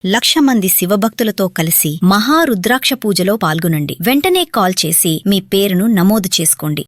1,00,000 మంది శివభక్తులతో కలిసి మహారుద్రాక్ష పూజలో పాల్గొనండి. వెంటనే కాల్ చేసి మీ పేరును నమోదు చేసుకోండి.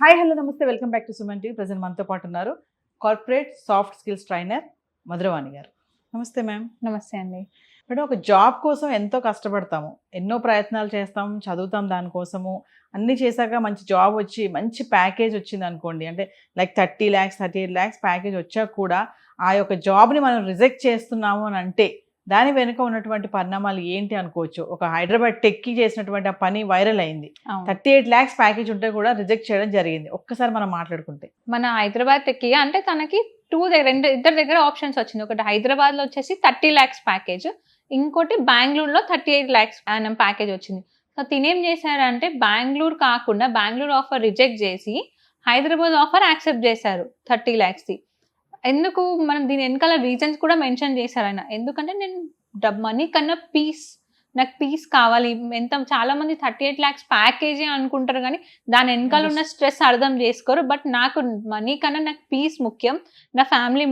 హాయ్ హలో నమస్తే, welcome back to Suman TV. Present మనతో పాటు ఉన్నారు corporate soft skills trainer Madhuravani గారు. నమస్తే మ్యామ్. నమస్తే అండి. మేడం, ఒక జాబ్ కోసం ఎంతో కష్టపడతాము, ఎన్నో ప్రయత్నాలు చేస్తాం, చదువుతాం దానికోసము. అన్నీ చేశాక మంచి జాబ్ వచ్చి మంచి ప్యాకేజ్ వచ్చింది అనుకోండి, అంటే లైక్ 30 lakhs 38 lakhs ప్యాకేజ్ వచ్చాక కూడా ఆ యొక్క జాబ్ని మనం రిజెక్ట్ చేస్తున్నాము అని అంటే దాని వెనుక ఉన్నటువంటి పరిణామాలు ఏంటి అనుకోవచ్చు. ఒక హైదరాబాద్ టెక్కి చేసినటువంటి ఆ పని వైరల్ అయింది. 38 lakhs ప్యాకేజ్ ఉంటే కూడా రిజెక్ట్ చేయడం జరిగింది. ఒక్కసారి మనం మాట్లాడుకుంటే మన హైదరాబాద్ టెక్కి అంటే తనకి ఇద్దరి దగ్గర ఆప్షన్స్ వచ్చింది. ఒకటి హైదరాబాద్ లో వచ్చేసి 30 lakhs ప్యాకేజ్, ఇంకోటి బెంగళూరులో 38 lakhs ప్యాకేజ్ వచ్చింది. సో తినేం చేశారంటే బెంగళూరు కాకుండా బెంగళూరు ఆఫర్ రిజెక్ట్ చేసి హైదరాబాద్ ఆఫర్ యాక్సెప్ట్ చేశారు 30 lakhs. ఎందుకు మనం దీని వెనకాల రీజన్స్ కూడా మెన్షన్ చేశారు ఆయన. ఎందుకంటే నేను మనీ కన్నా నాకు పీస్ కావాలి. చాలా మంది 38 lakhs ప్యాకేజీ అనుకుంటారు కానీ దాని వెనకాల ఉన్న స్ట్రెస్ అర్థం చేసుకోరు. బట్ నాకు మనీ కన్నా నాకు పీస్ ముఖ్యం, నా ఫ్యామిలీ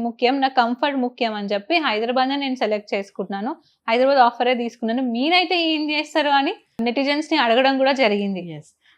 ముఖ్యం, నా కంఫర్ట్ ముఖ్యం అని చెప్పి హైదరాబాద్నే నేను సెలెక్ట్ చేసుకుంటున్నాను, హైదరాబాద్ ఆఫరే తీసుకున్నాను, మీరైతే ఏం చేస్తారు అని నెటిజన్స్ ని అడగడం కూడా జరిగింది.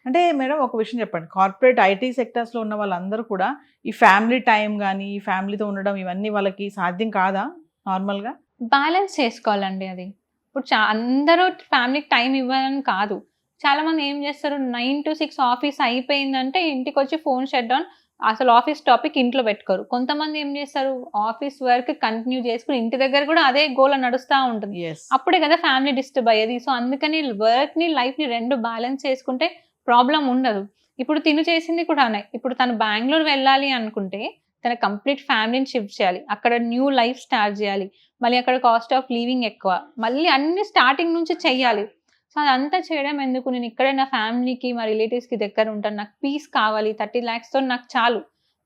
అంటే మేడం, ఒక విషయం చెప్పండి, కార్పొరేట్ ఐటీ సెక్టర్స్లో ఉన్న వాళ్ళందరూ కూడా ఈ ఫ్యామిలీ టైం కానీ ఈ ఫ్యామిలీతో ఉండడం ఇవన్నీ వాళ్ళకి సాధ్యం కాదా? నార్మల్గా బ్యాలెన్స్ చేసుకోవాలండి. అది ఇప్పుడు అందరూ ఫ్యామిలీకి టైం ఇవ్వాలని కాదు. చాలా మంది ఏం చేస్తారు, 9 to 6 ఆఫీస్ అయిపోయిందంటే ఇంటికి వచ్చి ఫోన్ షట్ డౌన్, అసలు ఆఫీస్ టాపిక్ ఇంట్లో పెట్టుకోరు. కొంతమంది ఏం చేస్తారు, ఆఫీస్ వర్క్ కంటిన్యూ చేసుకుని ఇంటి దగ్గర కూడా అదే గోల్ నడుస్తూ ఉంటుంది. అప్పుడే కదా ఫ్యామిలీ డిస్టర్బ్ అయ్యేది. సో అందుకని వర్క్ ని లైఫ్ ని రెండు బ్యాలెన్స్ చేసుకుంటే ప్రాబ్లం ఉండదు. ఇప్పుడు తిను చేసింది కూడా ఇప్పుడు తను బెంగళూరు వెళ్ళాలి అనుకుంటే తన కంప్లీట్ ఫ్యామిలీని షిఫ్ట్ చేయాలి, అక్కడ న్యూ లైఫ్ స్టార్ట్ చేయాలి, మళ్ళీ అక్కడ కాస్ట్ ఆఫ్ లివింగ్ ఎక్కువ, మళ్ళీ అన్ని స్టార్టింగ్ నుంచి చెయ్యాలి. సో అదంతా చేయడం ఎందుకు, నేను ఇక్కడే నా ఫ్యామిలీకి మా రిలేటివ్స్కి దగ్గర ఉంటాను, నాకు పీస్ కావాలి, 30 lakhsతో నాకు చాలు,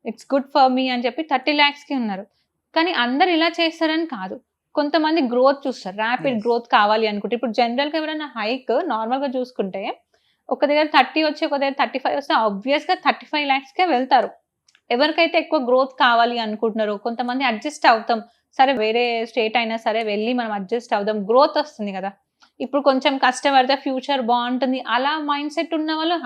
ఇట్స్ గుడ్ ఫర్ మీ అని చెప్పి 30 lakhsకి ఉన్నారు. కానీ అందరు ఇలా చేస్తారని కాదు, కొంతమంది గ్రోత్ చూస్తారు, ర్యాపిడ్ గ్రోత్ కావాలి అనుకుంటే. ఇప్పుడు జనరల్గా ఎవరైనా హైక్ నార్మల్గా చూసుకుంటే ఒక దగ్గర 30 వచ్చి ఒక దగ్గర 35 వస్తే ఆబ్వియస్గా 35 lakhsకే వెళ్తారు. ఎవరికైతే ఎక్కువ గ్రోత్ కావాలి అనుకుంటున్నారో కొంతమంది అడ్జస్ట్ అవుతాం, సరే వేరే స్టేట్ అయినా సరే వెళ్ళి మనం అడ్జస్ట్ అవుదాం, గ్రోత్ వస్తుంది కదా, ఇప్పుడు కొంచెం కష్టపడితే ఫ్యూచర్ బాగుంటుంది, అలా మైండ్ సెట్ ఉన్న వాళ్ళు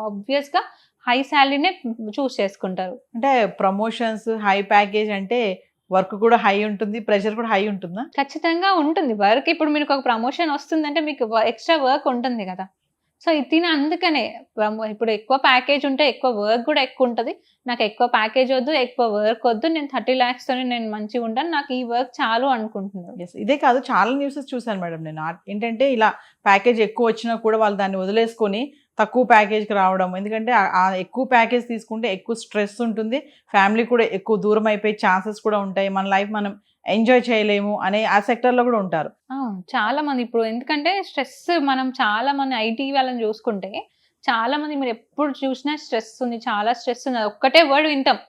ఆబ్వియస్గా హై శాలరీనే చూస్ చేసుకుంటారు. అంటే ప్రమోషన్స్ హై ప్యాకేజ్ అంటే వర్క్ కూడా హై ఉంటుంది, ప్రెషర్ కూడా హై ఉంటుందా? ఖచ్చితంగా ఉంటుంది వర్క్. ఇప్పుడు మీకు ఒక ప్రమోషన్ వస్తుందంటే మీకు ఎక్స్ట్రా వర్క్ ఉంటుంది కదా. సో ఇది అందుకనే ఇప్పుడు ఎక్కువ ప్యాకేజ్ ఉంటే ఎక్కువ వర్క్ కూడా ఎక్కువ ఉంటుంది. నాకు ఎక్కువ ప్యాకేజ్ వద్దు, ఎక్కువ వర్క్ వద్దు, నేను 30 lakhsతోనే నేను మంచిగా ఉంటాను, నాకు ఈ వర్క్ చాలు అనుకుంటున్నాను. ఇదే కాదు, చాలా న్యూసెస్ చూసాను మేడం నేను. ఏంటంటే ఇలా ప్యాకేజ్ ఎక్కువ వచ్చినా కూడా వాళ్ళు దాన్ని వదిలేసుకొని తక్కువ ప్యాకేజ్కి రావడం. ఎందుకంటే ఆ ఎక్కువ ప్యాకేజ్ తీసుకుంటే ఎక్కువ స్ట్రెస్ ఉంటుంది, ఫ్యామిలీ కూడా ఎక్కువ దూరం అయిపోయే ఛాన్సెస్ కూడా ఉంటాయి, మన లైఫ్ మనం ఎంజాయ్ చేయలేము అనే ఆ సెక్టర్లో కూడా ఉంటారు చాలా మంది. ఇప్పుడు ఎందుకంటే స్ట్రెస్, మనం చాలా మంది ఐటీ వాళ్ళని చూసుకుంటే చాలా మంది మీరు ఎప్పుడు చూసినా స్ట్రెస్ ఉంది, చాలా స్ట్రెస్ ఉంది, ఒక్కటే వర్డ్ వింటాం.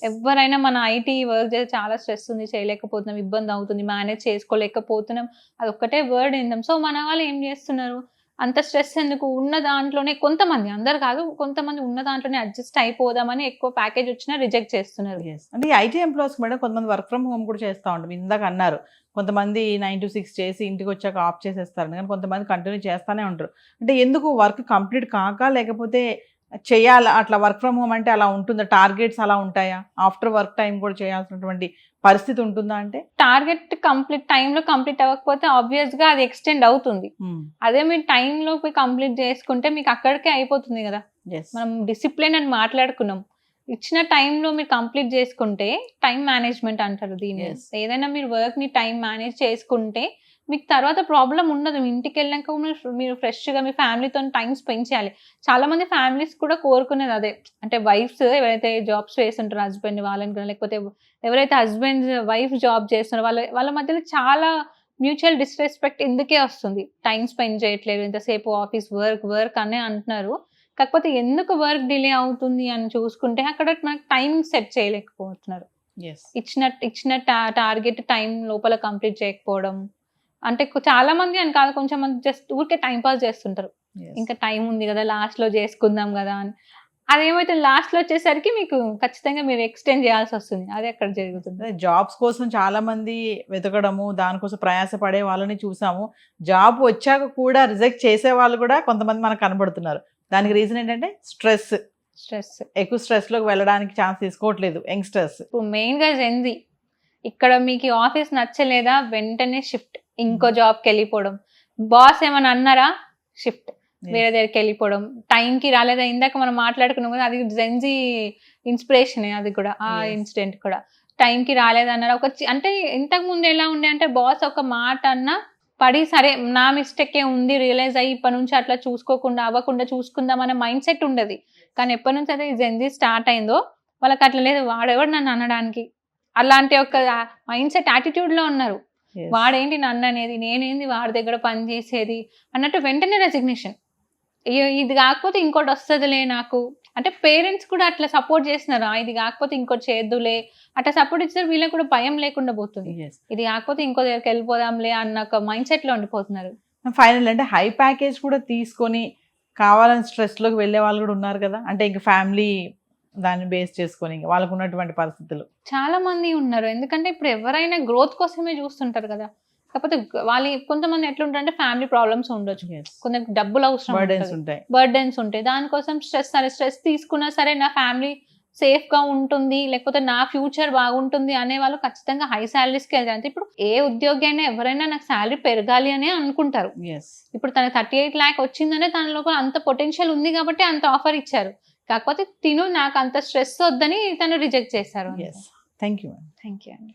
ఎవరైనా మన ఐటీ వర్క్ చేస్తే చాలా స్ట్రెస్ ఉంది, చేయలేకపోతున్నాం, ఇబ్బంది అవుతుంది, మేనేజ్ చేసుకోలేకపోతున్నాం, అది ఒక్కటే వర్డ్ వింటాం. సో మన వాళ్ళు ఏం చేస్తున్నారు, అంత స్ట్రెస్ ఎందుకు, ఉన్న దాంట్లోనే కొంతమంది, అందరు కాదు, కొంతమంది ఉన్న దాంట్లోనే అడ్జస్ట్ అయిపోదామని ఎక్కువ ప్యాకేజ్ వచ్చినా రిజెక్ట్ చేస్తున్నారు. అంటే ఈ ఐటీ ఎంప్లాయీస్ మేడం కొంతమంది వర్క్ ఫ్రమ్ హోమ్ కూడా చేస్తూ ఉంటాం. ఇందాక అన్నారు కొంతమంది 9 to 6 చేసి ఇంటికి వచ్చాక ఆఫ్ చేసేస్తారు, కానీ కొంతమంది కంటిన్యూ చేస్తూనే ఉంటారు. అంటే ఎందుకు, వర్క్ కంప్లీట్ కాక లేకపోతే చేయాలా? అట్లా వర్క్ ఫ్రమ్ హోమ్ అంటే అలా ఉంటుందా? టార్గెట్స్ అలా ఉంటాయా? ఆఫ్టర్ వర్క్ టైం కూడా చేయాల్సినటువంటి పరిస్థితి ఉంటుందా? అంటే టార్గెట్ టైంలో కంప్లీట్ అవ్వకపోతే ఆబ్వియస్ గా అది ఎక్స్టెండ్ అవుతుంది. అదే మీరు టైంలో కంప్లీట్ చేసుకుంటే మీకు అక్కడికే అయిపోతుంది కదా. మనం డిసిప్లిన్ అని మాట్లాడుకున్నాం, ఇచ్చిన టైంలో మీరు కంప్లీట్ చేసుకుంటే టైం మేనేజ్మెంట్ అంటారు దీన్ని. ఏదైనా మీరు వర్క్ ని టైం మేనేజ్ చేసుకుంటే మీకు తర్వాత ప్రాబ్లం ఉండదు. ఇంటికి వెళ్ళాక మీరు ఫ్రెష్గా మీ ఫ్యామిలీతో టైం స్పెండ్ చేయాలి. చాలా మంది ఫ్యామిలీస్ కూడా కోరుకునేది అదే. అంటే వైఫ్స్ ఎవరైతే జాబ్స్ చేస్తుంటారో హస్బెండ్ వాళ్ళని, లేకపోతే ఎవరైతే హస్బెండ్ వైఫ్ జాబ్ చేస్తున్నారో వాళ్ళ మధ్యలో చాలా మ్యూచువల్ డిస్రెస్పెక్ట్ ఎందుకే వస్తుంది. టైం స్పెండ్ చేయట్లేదు, ఎంతసేపు ఆఫీస్ వర్క్ అనే అంటున్నారు. కాకపోతే ఎందుకు వర్క్ డిలే అవుతుంది అని చూసుకుంటే అక్కడ మనకు టైం సెట్ చేయలేకపోతున్నారు. ఇచ్చిన టార్గెట్ టైం లోపల కంప్లీట్ చేయకపోవడం. అంటే చాలా మంది అని కాదు, కొంచెం మంది జస్ట్ ఊరికే టైం పాస్ చేస్తుంటారు, ఇంకా టైం ఉంది కదా లాస్ట్ లో చేసుకుందాం కదా అని. అదేమైతే లాస్ట్ లో వచ్చేసరికి మీకు ఖచ్చితంగా మీరు ఎక్స్టెండ్ చేయాల్సి వస్తుంది. అది అక్కడ జరుగుతుంది. జాబ్స్ కోసం చాలా మంది వెతకడము, దానికోసం ప్రయాస పడే వాళ్ళని చూసాము. జాబ్ వచ్చాక కూడా రిజెక్ట్ చేసే వాళ్ళు కూడా కొంతమంది మనకు కనబడుతున్నారు. దానికి రీజన్ ఏంటంటే స్ట్రెస్. ఎక్కువ స్ట్రెస్ లోకి వెళ్ళడానికి ఛాన్స్ తీసుకోవట్లేదు యంగ్స్టర్స్. ఇప్పుడు మెయిన్ గా జెన్జీ ఇక్కడ మీకు ఆఫీస్ నచ్చలేదా వెంటనే షిఫ్ట్, ఇంకో జాబ్కి వెళ్ళిపోవడం. బాస్ ఏమైనా అన్నారా షిఫ్ట్, వేరే దగ్గరికి వెళ్ళిపోవడం. టైంకి రాలేదా, ఇందాక మనం మాట్లాడుకున్నాం కదా, అది జెన్జీ ఇన్స్పిరేషన్. అది కూడా ఆ ఇన్సిడెంట్ కూడా టైంకి రాలేదన్నారు. అంటే ఇంతకు ముందు ఎలా ఉండే అంటే బాస్ ఒక మాట అన్నా పడి సరే నా మిస్టేకే ఉంది రియలైజ్ అయ్యి ఇప్పటి నుంచి అట్లా చూసుకోకుండా అవ్వకుండా చూసుకుందాం అనే మైండ్ సెట్ ఉండదు. కానీ ఎప్పటి నుంచి అయితే ఈ జెన్జీ స్టార్ట్ అయిందో వాళ్ళకి అట్లా లేదు, వాడెవడు నన్ను అనడానికి, అలాంటి ఒక మైండ్ సెట్ యాటిట్యూడ్ లో ఉన్నారు. వాడేంటి నన్ను అనేది, నేనేంది వాడి దగ్గర పని చేసేది అన్నట్టు వెంటనే రెసిగ్నేషన్. ఇది కాకపోతే ఇంకోటి వస్తుందిలే నాకు అంటే పేరెంట్స్ కూడా అట్లా సపోర్ట్ చేస్తున్నారు. ఇది కాకపోతే ఇంకోటి చేద్దులే అట్లా సపోర్ట్ ఇచ్చారు. వీళ్ళకి కూడా భయం లేకుండా పోతుంది. ఇది కాకపోతే ఇంకో దగ్గరికి వెళ్ళిపోదాంలే అన్న ఒక మైండ్ సెట్ లో ఉండిపోతున్నారు. ఫైనల్ అంటే హై ప్యాకేజ్ కూడా తీసుకొని కావాలని స్ట్రెస్ లోకి వెళ్ళే వాళ్ళు కూడా ఉన్నారు కదా. అంటే ఇంక ఫ్యామిలీ దాన్ని బేస్ చేసుకొని వాళ్ళకు ఉన్నటువంటి పరిస్థితులు చాలా మంది ఉన్నారు. ఎందుకంటే ఇప్పుడు ఎవరైనా గ్రోత్ కోసమే చూస్తుంటారు కదా. కాకపోతే వాళ్ళు కొంతమంది ఎట్లుంటారంటే ఫ్యామిలీ ప్రాబ్లమ్స్ ఉండొచ్చు, కొందరికి డబ్బులు అవసరం, బర్డెన్స్ ఉంటాయి. దానికోసం స్ట్రెస్ తీసుకున్నా సరే నా ఫ్యామిలీ సేఫ్ గా ఉంటుంది లేకపోతే నా ఫ్యూచర్ బాగుంటుంది అనే వాళ్ళు ఖచ్చితంగా హై శాలరీస్కి వెళ్తారు. అంటే ఇప్పుడు ఏ ఉద్యోగి అయినా ఎవరైనా నాకు శాలరీ పెరగాలి అని అనుకుంటారు. ఇప్పుడు తన 38 lakh వచ్చిందనే తన లోపల అంత పొటెన్షియల్ ఉంది కాబట్టి అంత ఆఫర్ ఇచ్చారు. కాకపోతే తిను నాకు అంత స్ట్రెస్ వద్దని తను రిజెక్ట్ చేశారు. థ్యాంక్ యూ అండి.